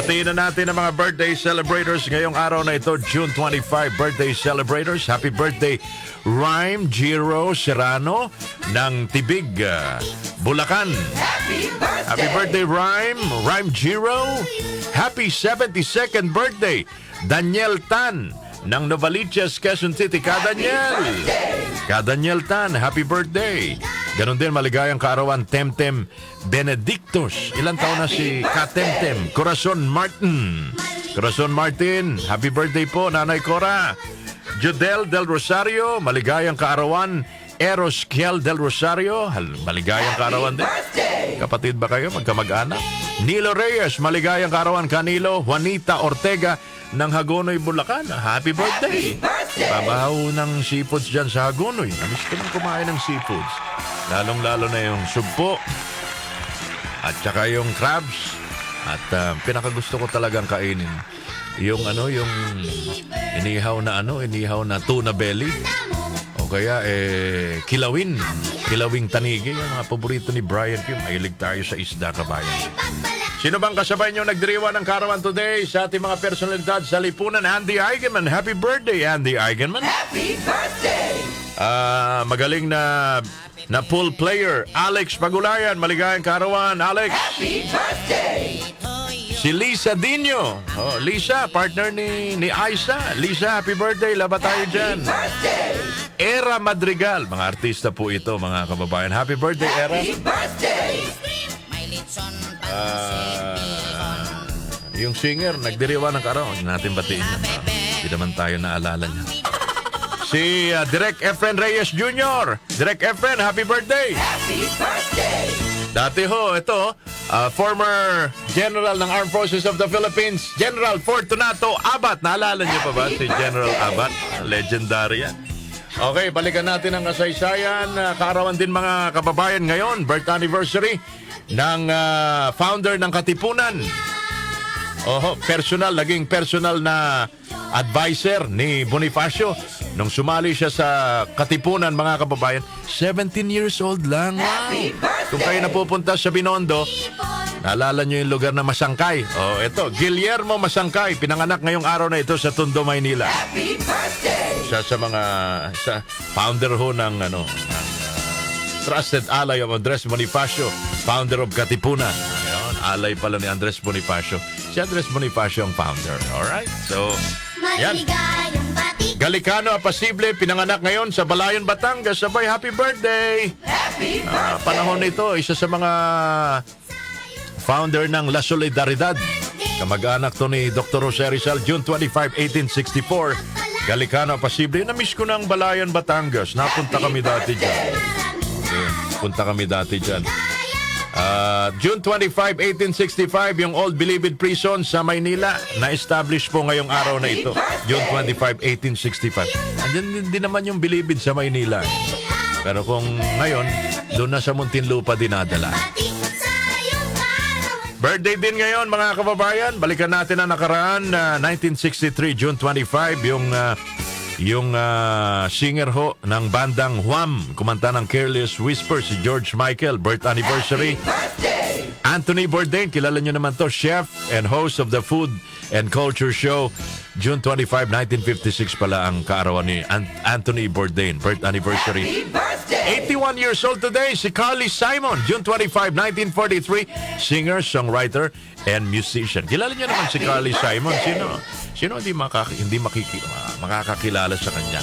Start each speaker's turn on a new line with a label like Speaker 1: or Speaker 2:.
Speaker 1: Batiin na natin ang mga birthday celebrators ngayong araw na ito, June 25, birthday celebrators. Happy birthday, Rhyme Giro Serrano ng Tibig, Bulacan. Happy birthday, Rhyme Giro. Happy 72nd birthday, Daniel Tan ng Novaliches, Quezon City. Daniel Tan, happy birthday. Ganon din, maligayang kaarawan, Temtem Benedictus. Ilang taon na si Katemtem? Corazon Martin, happy birthday po, Nanay Cora. Judel del Rosario, maligayang kaarawan, Eros Kiel del Rosario, maligayang kaarawan din. Kapatid ba kayo? Magkamag-anak? Nilo Reyes, maligayang kaarawan, Canilo. Juanita Ortega ng Hagonoy, Bulacan. Happy birthday! Pabaho ng seafoods dyan sa Hagonoy. Namiss ko nang kumain ng seafoods. Lalong-lalo na yung sugpo at saka yung crabs. At pinakagusto ko talagang kainin yung yung inihaw na tuna belly. O kaya kilawing tanigi. Yung mga paborito ni Brian Kim. Mahilig tayo sa isda, kabayan. Sino bang kasabay nyo nagdiriwa ng karawan today sa ating mga personalidad sa lipunan? Andy Eigenman. Happy birthday, Andy Eigenman.
Speaker 2: Happy birthday!
Speaker 1: Magaling na pool player, Alex Pagulayan. Maligayang karawan, Alex.
Speaker 2: Happy birthday!
Speaker 1: Si Lisa Dino. Oh, Lisa, partner ni Aisa. Lisa, happy birthday. Laba tayo dyan.
Speaker 2: Birthday!
Speaker 1: Era Madrigal. Mga artista po ito, mga kababayan. Happy birthday, Era.
Speaker 2: Happy birthday!
Speaker 1: Yung singer, nagdiriwa ng karawan. Huwag natin batiin yan. Hindi naman tayo naalala niya. Si Direk Efren Reyes Jr. Direk Efren, happy birthday!
Speaker 2: Happy birthday!
Speaker 1: Dati ho, ito, former General ng Armed Forces of the Philippines, General Fortunato Abat. Naalala niyo pa ba si General Abat? Legendary yan. Okay, balikan natin ang kasaysayan. Kaarawan din mga kababayan ngayon, birth anniversary ng founder ng Katipunan. Naging personal na advisor ni Bonifacio nung sumali siya sa Katipunan, mga kababayan. 17 years old lang. Wow. Kung kayo napupunta sa Binondo, naalala nyo yung lugar na Masangkay. Ito, Guillermo Masangkay, pinanganak ngayong araw na ito sa Tondo, Maynila.
Speaker 2: Happy birthday!
Speaker 1: Sa founder ho ng Trusted Ally of Andres Bonifacio, founder of Katipunan. Ayun, alay pala ni Andres Bonifacio. Si Andres Bonifacio ang founder. Alright? So, yan. Galicano Apasible, pinanganak ngayon sa Balayon, Batangas. Sabay, happy birthday!
Speaker 2: Happy birthday!
Speaker 1: Panahon nito, isa sa mga founder ng La Solidaridad. Kamag-anak to ni Dr. Jose Rizal, June 25, 1864. Galicano Apasible. Na-miss ko ng Balayan, Batangas. Napunta kami dati dyan. Punta kami dati dyan. June 25, 1865, yung Old Bilibid Prison sa Maynila, na-establish po ngayong araw na ito. June 25, 1865. Andiyan din naman yung Bilibid sa Maynila. Pero kung ngayon, doon na sa Muntinlupa dinadala. Birthday din ngayon, mga kababayan. Balikan natin ang nakaraan. 1963, June 25, yung singer ho ng bandang Wham, kumanta ng Careless Whisper, si George Michael, birth anniversary. Anthony Bourdain, kilala nyo naman to, chef and host of the Food and Culture Show. June 25, 1956 pala ang kaarawan ni Anthony Bourdain, birth anniversary. 81 years old today, si Carly Simon, June 25, 1943, singer, songwriter, and musician. Kilala nyo naman si Carly Simon. Sino hindi makakakilala sa kanya?